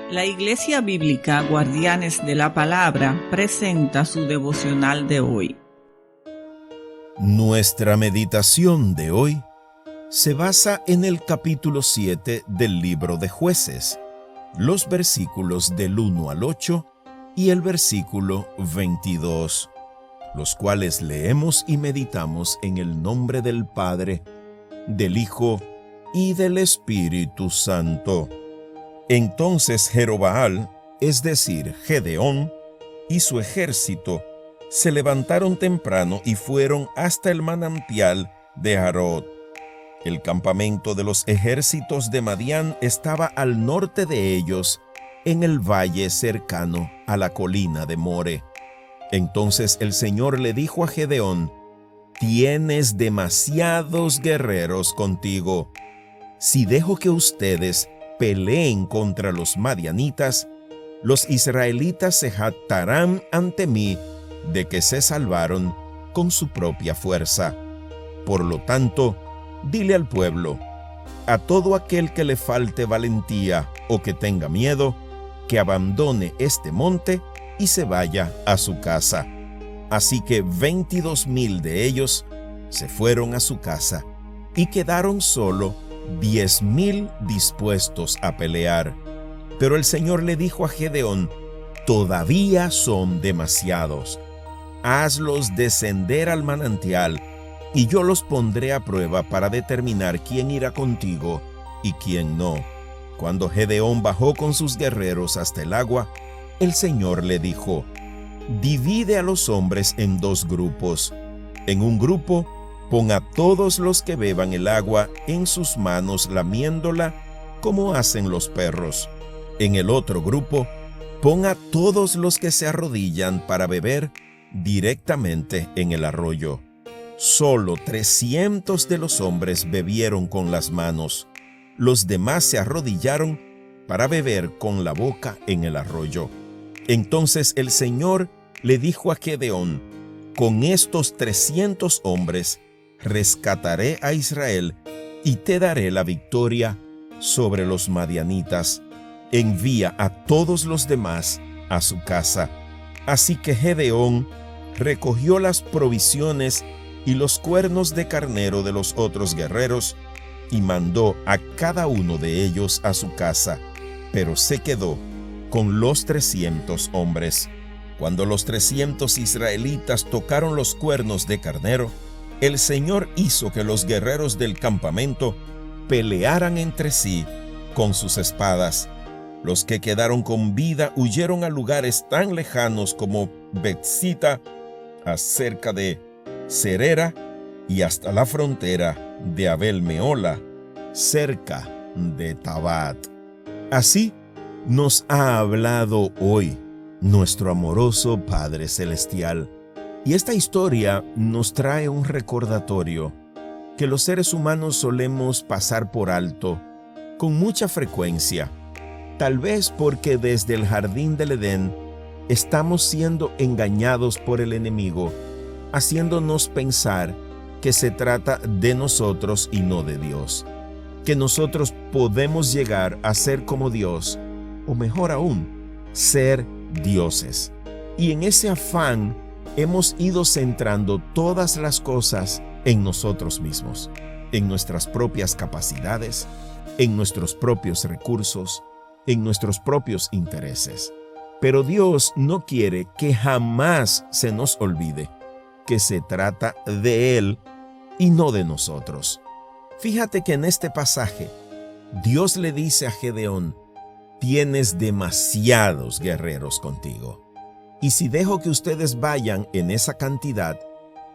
La Iglesia Bíblica Guardianes de la Palabra presenta su devocional de hoy. Nuestra meditación de hoy se basa en el capítulo 7 del libro de Jueces, los versículos del 1 al 8 y el versículo 22, los cuales leemos y meditamos en el nombre del Padre, del Hijo y del Espíritu Santo. Entonces Jerobaal, es decir, Gedeón, y su ejército se levantaron temprano y fueron hasta el manantial de Harod. El campamento de los ejércitos de Madián estaba al norte de ellos, en el valle cercano a la colina de More. Entonces el Señor le dijo a Gedeón: «Tienes demasiados guerreros contigo. Si dejo que ustedes peleen contra los madianitas, los israelitas se jactarán ante mí de que se salvaron con su propia fuerza. Por lo tanto, dile al pueblo, a todo aquel que le falte valentía o que tenga miedo, que abandone este monte y se vaya a su casa». Así que 22,000 de ellos se fueron a su casa y quedaron solo 10,000 dispuestos a pelear. Pero el Señor le dijo a Gedeón: «Todavía son demasiados. Hazlos descender al manantial, y yo los pondré a prueba para determinar quién irá contigo y quién no». Cuando Gedeón bajó con sus guerreros hasta el agua, el Señor le dijo: «Divide a los hombres en 2 grupos. En un grupo, pon a todos los que beban el agua en sus manos lamiéndola, como hacen los perros. En el otro grupo, pon a todos los que se arrodillan para beber directamente en el arroyo». Solo 300 de los hombres bebieron con las manos. Los demás se arrodillaron para beber con la boca en el arroyo. Entonces el Señor le dijo a Gedeón: «Con estos 300 hombres rescataré a Israel y te daré la victoria sobre los madianitas. Envía a todos los demás a su casa». Así que Gedeón recogió las provisiones y los cuernos de carnero de los otros guerreros y mandó a cada uno de ellos a su casa, pero se quedó con los 300 hombres. Cuando los 300 israelitas tocaron los cuernos de carnero, el Señor hizo que los guerreros del campamento pelearan entre sí con sus espadas. Los que quedaron con vida huyeron a lugares tan lejanos como Betzita, acerca de Serera, y hasta la frontera de Abel-Meola, cerca de Tabat. Así nos ha hablado hoy nuestro amoroso Padre Celestial. Y esta historia nos trae un recordatorio que los seres humanos solemos pasar por alto con mucha frecuencia, tal vez porque desde el jardín del Edén estamos siendo engañados por el enemigo, haciéndonos pensar que se trata de nosotros y no de Dios, que nosotros podemos llegar a ser como Dios, o mejor aún, ser dioses. Y en ese afán hemos ido centrando todas las cosas en nosotros mismos, en nuestras propias capacidades, en nuestros propios recursos, en nuestros propios intereses. Pero Dios no quiere que jamás se nos olvide que se trata de Él y no de nosotros. Fíjate que en este pasaje, Dios le dice a Gedeón: «Tienes demasiados guerreros contigo. Y si dejo que ustedes vayan en esa cantidad,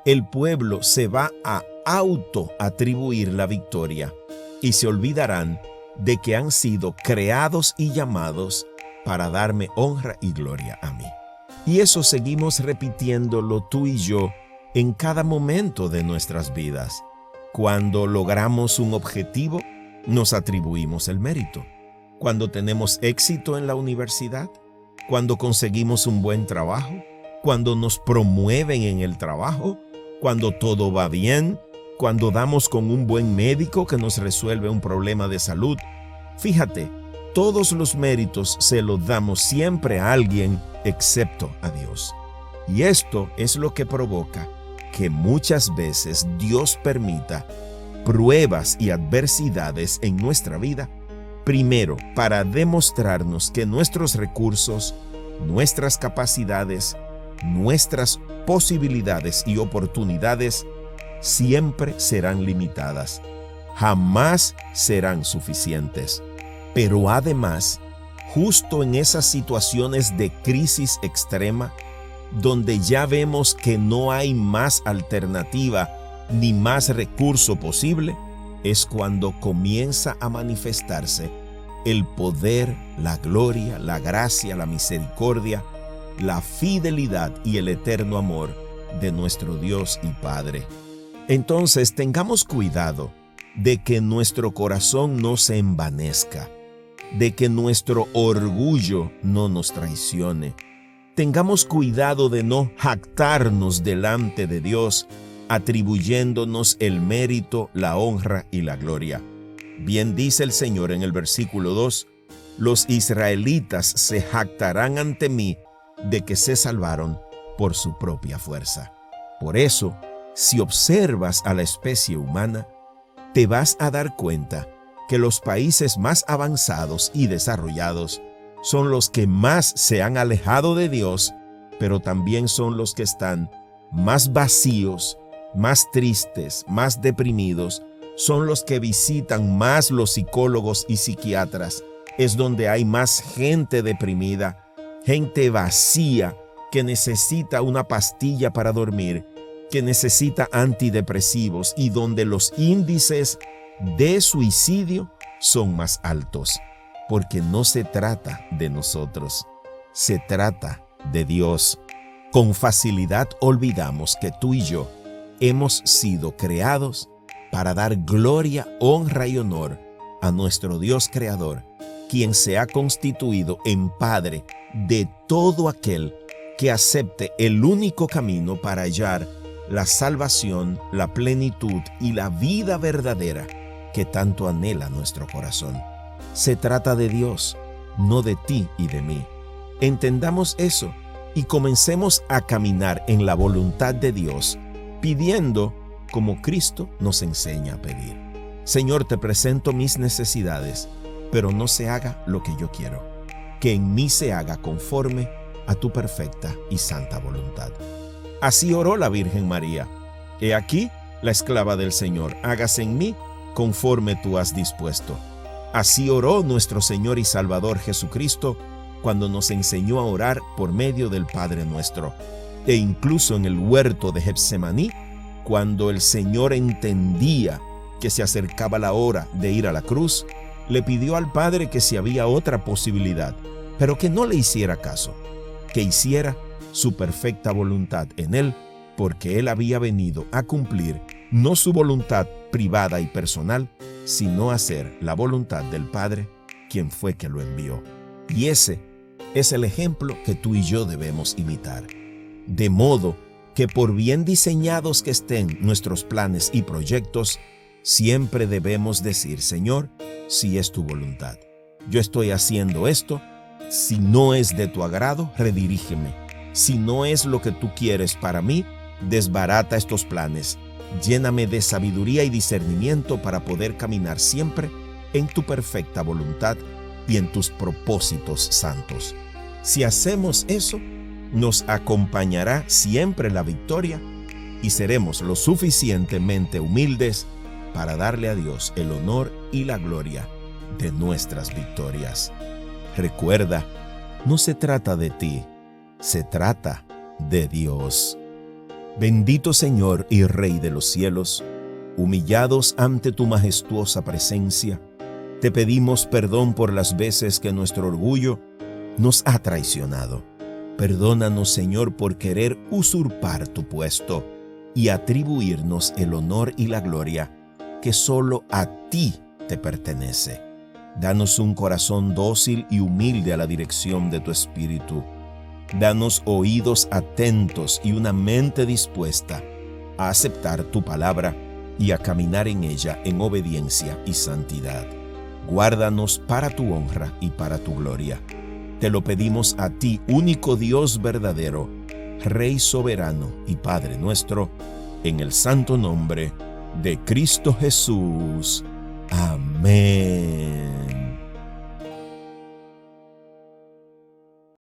el pueblo se va a autoatribuir la victoria y se olvidarán de que han sido creados y llamados para darme honra y gloria a mí». Y eso seguimos repitiéndolo tú y yo en cada momento de nuestras vidas. Cuando logramos un objetivo, nos atribuimos el mérito. Cuando tenemos éxito en la universidad, cuando conseguimos un buen trabajo, cuando nos promueven en el trabajo, cuando todo va bien, cuando damos con un buen médico que nos resuelve un problema de salud. Fíjate, todos los méritos se los damos siempre a alguien excepto a Dios. Y esto es lo que provoca que muchas veces Dios permita pruebas y adversidades en nuestra vida, primero para demostrarnos que nuestros recursos, nuestras capacidades, nuestras posibilidades y oportunidades siempre serán limitadas, jamás serán suficientes. Pero además, justo en esas situaciones de crisis extrema, donde ya vemos que no hay más alternativa ni más recurso posible, es cuando comienza a manifestarse el poder, la gloria, la gracia, la misericordia, la fidelidad y el eterno amor de nuestro Dios y Padre. Entonces tengamos cuidado de que nuestro corazón no se envanezca, de que nuestro orgullo no nos traicione. Tengamos cuidado de no jactarnos delante de Dios, atribuyéndonos el mérito, la honra y la gloria. Bien dice el Señor en el versículo 2, los israelitas se jactarán ante mí de que se salvaron por su propia fuerza. Por eso, si observas a la especie humana, te vas a dar cuenta que los países más avanzados y desarrollados son los que más se han alejado de Dios, pero también son los que están más vacíos, más tristes, más deprimidos, son los que visitan más los psicólogos y psiquiatras. Es donde hay más gente deprimida, gente vacía que necesita una pastilla para dormir, que necesita antidepresivos y donde los índices de suicidio son más altos. Porque no se trata de nosotros, se trata de Dios. Con facilidad olvidamos que tú y yo hemos sido creados para dar gloria, honra y honor a nuestro Dios creador, quien se ha constituido en Padre de todo aquel que acepte el único camino para hallar la salvación, la plenitud y la vida verdadera que tanto anhela nuestro corazón. Se trata de Dios, no de ti y de mí. Entendamos eso y comencemos a caminar en la voluntad de Dios, pidiendo como Cristo nos enseña a pedir. Señor, te presento mis necesidades, pero no se haga lo que yo quiero, que en mí se haga conforme a tu perfecta y santa voluntad. Así oró la Virgen María. He aquí la esclava del Señor, hágase en mí conforme tú has dispuesto. Así oró nuestro Señor y Salvador Jesucristo cuando nos enseñó a orar por medio del Padre Nuestro. E incluso en el huerto de Getsemaní, cuando el Señor entendía que se acercaba la hora de ir a la cruz, le pidió al Padre que si había otra posibilidad, pero que no le hiciera caso, que hiciera su perfecta voluntad en él, porque él había venido a cumplir no su voluntad privada y personal, sino hacer la voluntad del Padre, quien fue que lo envió. Y ese es el ejemplo que tú y yo debemos imitar. De modo que por bien diseñados que estén nuestros planes y proyectos, siempre debemos decir, Señor, si es tu voluntad. Yo estoy haciendo esto. Si no es de tu agrado, redirígeme. Si no es lo que tú quieres para mí, desbarata estos planes. Lléname de sabiduría y discernimiento para poder caminar siempre en tu perfecta voluntad y en tus propósitos santos. Si hacemos eso, nos acompañará siempre la victoria y seremos lo suficientemente humildes para darle a Dios el honor y la gloria de nuestras victorias. Recuerda, no se trata de ti, se trata de Dios. Bendito Señor y Rey de los cielos, humillados ante tu majestuosa presencia, te pedimos perdón por las veces que nuestro orgullo nos ha traicionado. Perdónanos, Señor, por querer usurpar tu puesto y atribuirnos el honor y la gloria que solo a ti te pertenece. Danos un corazón dócil y humilde a la dirección de tu Espíritu. Danos oídos atentos y una mente dispuesta a aceptar tu palabra y a caminar en ella en obediencia y santidad. Guárdanos para tu honra y para tu gloria. Te lo pedimos a ti, único Dios verdadero, Rey soberano y Padre nuestro, en el santo nombre de Cristo Jesús. Amén.